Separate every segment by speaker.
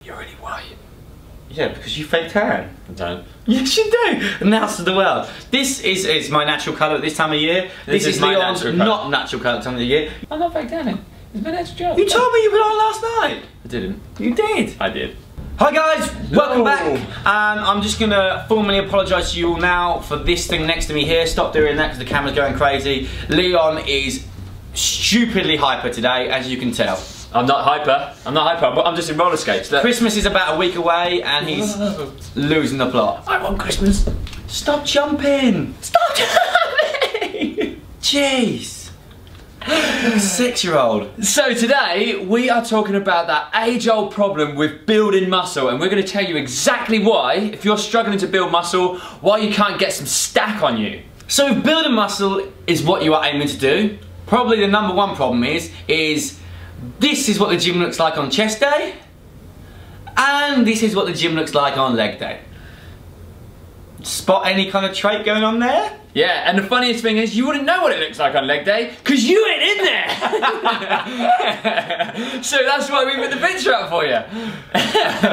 Speaker 1: You're really white.
Speaker 2: Yeah, because you fake tan.
Speaker 1: I don't.
Speaker 2: Yes, you do. Announced to the world. This is my natural colour at this time of year. This is
Speaker 1: my
Speaker 2: Leon's
Speaker 1: natural colour.
Speaker 2: not natural colour time of the year.
Speaker 1: I'm not fake tanning. It's my natural job.
Speaker 2: You told me you put on last night.
Speaker 1: I didn't.
Speaker 2: You did.
Speaker 1: I did.
Speaker 2: Hi guys, welcome back. And I'm just gonna formally apologise to you all now for this thing next to me here. Stop doing that because the camera's going crazy. Leon is stupidly hyper today, as you can tell.
Speaker 1: I'm not hyper. I'm just in roller skates. Look.
Speaker 2: Christmas is about a week away and he's losing the plot.
Speaker 1: I want Christmas.
Speaker 2: Stop jumping.
Speaker 1: Stop jumping.
Speaker 2: Jeez. 6-year-old.
Speaker 1: So today we are talking about that age-old problem with building muscle, and we're going to tell you exactly why, if you're struggling to build muscle, why you can't get some stack on you.
Speaker 2: So if building muscle is what you are aiming to do, probably the number one problem is this is what the gym looks like on chest day, and this is what the gym looks like on leg day. Spot any kind of trait going on there?
Speaker 1: Yeah, and the funniest thing is you wouldn't know what it looks like on leg day because you ain't in there. So that's why we put the picture up for you.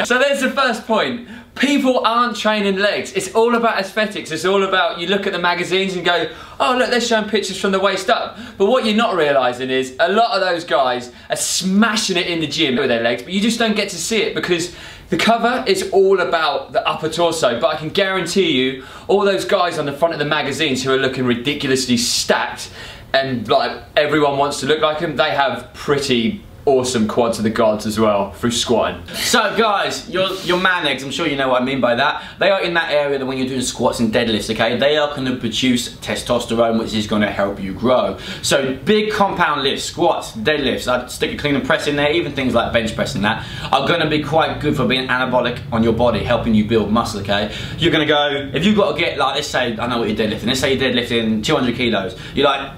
Speaker 1: So there's the first point. People aren't training legs. It's all about aesthetics. It's all about, you look at the magazines and go, oh look, they're showing pictures from the waist up. But what you're not realising is a lot of those guys are smashing it in the gym with their legs, but you just don't get to see it because the cover is all about the upper torso. But I can guarantee you, all those guys on the front of the magazines who are looking ridiculously stacked and like everyone wants to look like them, they have pretty awesome quads of the gods as well through squatting.
Speaker 2: So guys, your man legs, I'm sure you know what I mean by that. They are in that area that when you're doing squats and deadlifts, okay, they are going to produce testosterone, which is going to help you grow. So big compound lifts, squats, deadlifts, I'd stick a clean and press in there, even things like bench press and that, are going to be quite good for being anabolic on your body, helping you build muscle, okay? You're going to go, if you've got to get like, let's say, I know what you're deadlifting, let's say you're deadlifting 200 kilos, you're like,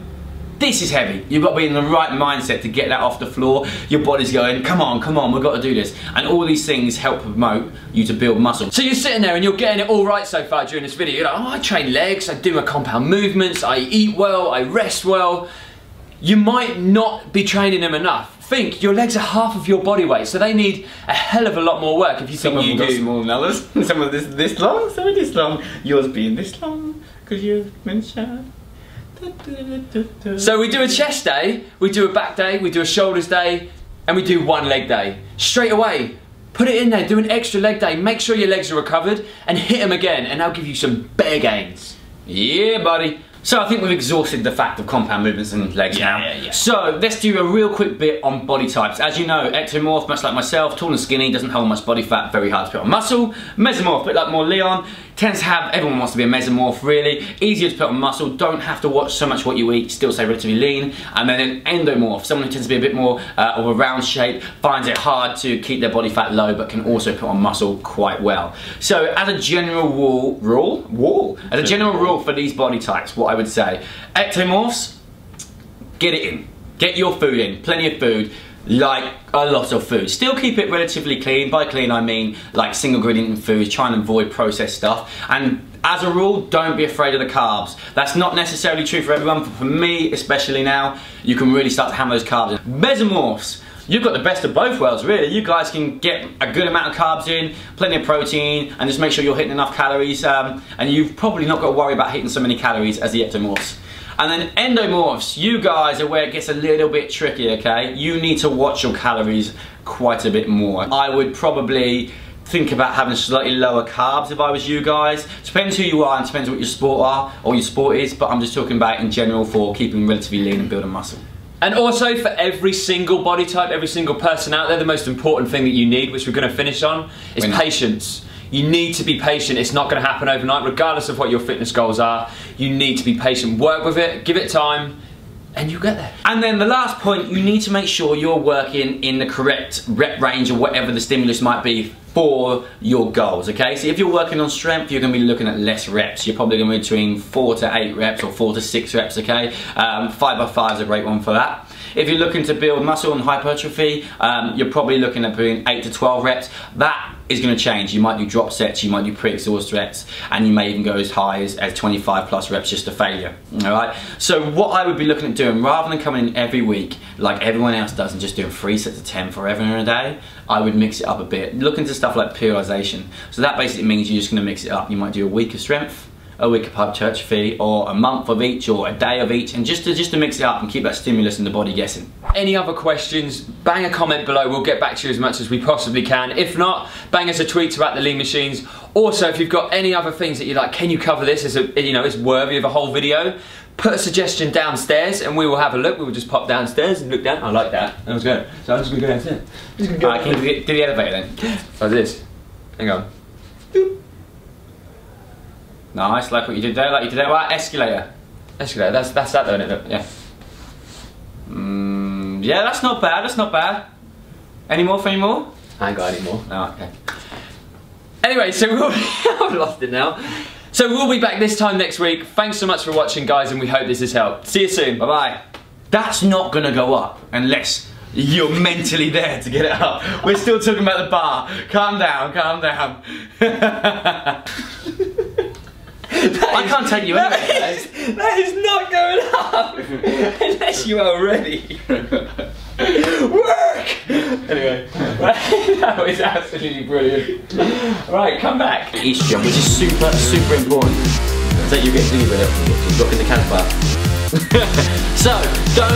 Speaker 2: this is heavy. You've got to be in the right mindset to get that off the floor. Your body's going, come on, we've got to do this. And all these things help promote you to build muscle.
Speaker 1: So you're sitting there and you're getting it all right so far during this video. You're like, oh, I train legs, I do my compound movements, I eat well, I rest well. You might not be training them enough. Think, your legs are half of your body weight, so they need a hell of a lot more work if you think you do.
Speaker 2: Some of them got smaller than others. Some of this long, some of this long. Yours being this long, because you've been shy.
Speaker 1: So we do a chest day, we do a back day, we do a shoulders day, and we do one leg day. Straight away, put it in there, do an extra leg day, make sure your legs are recovered, and hit them again, and that'll give you some bear gains.
Speaker 2: Yeah, buddy. So I think we've exhausted the fact of compound movements and legs now.
Speaker 1: Yeah.
Speaker 2: So let's do a real quick bit on body types. As you know, ectomorph, much like myself, tall and skinny, doesn't hold much body fat, very hard to put on muscle. Mesomorph, a bit like more Leon, tends to have, everyone wants to be a mesomorph really, easier to put on muscle, don't have to watch so much what you eat, still stay relatively lean. And then an endomorph, someone who tends to be a bit more of a round shape, finds it hard to keep their body fat low but can also put on muscle quite well. So as a general rule for these body types, what I would say, ectomorphs, get it in. Get your food in, plenty of food, like a lot of food. Still keep it relatively clean. By clean I mean like single ingredient foods, try and avoid processed stuff. And as a rule, don't be afraid of the carbs. That's not necessarily true for everyone, but for me, especially now, you can really start to hammer those carbs in. Mesomorphs, you've got the best of both worlds really. You guys can get a good amount of carbs in, plenty of protein, and just make sure you're hitting enough calories, and you've probably not got to worry about hitting so many calories as the ectomorphs. And then endomorphs, you guys are where it gets a little bit tricky, okay? You need to watch your calories quite a bit more. I would probably think about having slightly lower carbs if I was you guys. Depends who you are and depends what your sport is, but I'm just talking about in general for keeping relatively lean and building muscle.
Speaker 1: And also for every single body type, every single person out there, the most important thing that you need, which we're going to finish on, is patience. You need to be patient. It's not going to happen overnight, regardless of what your fitness goals are. You need to be patient. Work with it, give it time, and you'll get there. And
Speaker 2: then the last point, you need to make sure you're working in the correct rep range or whatever the stimulus might be for your goals, okay? So if you're working on strength, you're gonna be looking at less reps. You're probably gonna be between 4 to 8 reps or 4 to 6 reps, okay? 5x5 is a great one for that. If you're looking to build muscle and hypertrophy, you're probably looking at doing 8 to 12 reps. That is going to change. You might do drop sets, you might do pre-exhaust reps, and you may even go as high as 25 plus reps just to failure. Alright? So what I would be looking at doing, rather than coming in every week like everyone else does and just doing 3 sets of 10 forever in a day, I would mix it up a bit. Look into stuff like periodization. So that basically means you're just going to mix it up. You might do a week of strength, a week of hypertrophy, or a month of each, or a day of each, and just to mix it up and keep that stimulus in the body guessing.
Speaker 1: Any other questions, bang a comment below. We'll get back to you as much as we possibly can. If not, bang us a tweet about the Lean Machines. Also, if you've got any other things that you're like, can you cover this as a, you know, it's worthy of a whole video, put a suggestion downstairs and we will have a look. We will just pop downstairs and look down. I like that. That was good. So I'm just gonna go downstairs.
Speaker 2: Alright, can you do the elevator then?
Speaker 1: Like this. Hang on. Boop.
Speaker 2: Nice, like what you did there, like you did there. Right, escalator.
Speaker 1: Escalator, that's that though, isn't it? Yeah.
Speaker 2: Yeah, that's not bad, that's not bad. Any more for any more?
Speaker 1: I ain't got any more.
Speaker 2: Oh, okay.
Speaker 1: Anyway, so I've lost it now. So we'll be back this time next week. Thanks so much for watching, guys, and we hope this has helped. See you soon.
Speaker 2: Bye-bye. That's not gonna go up unless you're mentally there to get it up. We're still talking about the bar. Calm down, calm down. I can't take you anywhere.
Speaker 1: That is not going up unless you are ready. Work! Anyway, that was absolutely brilliant. Right, come back.
Speaker 2: Estrogen, which is super, super important. So you get dizzy with it. Look in the cancer bar. So, don't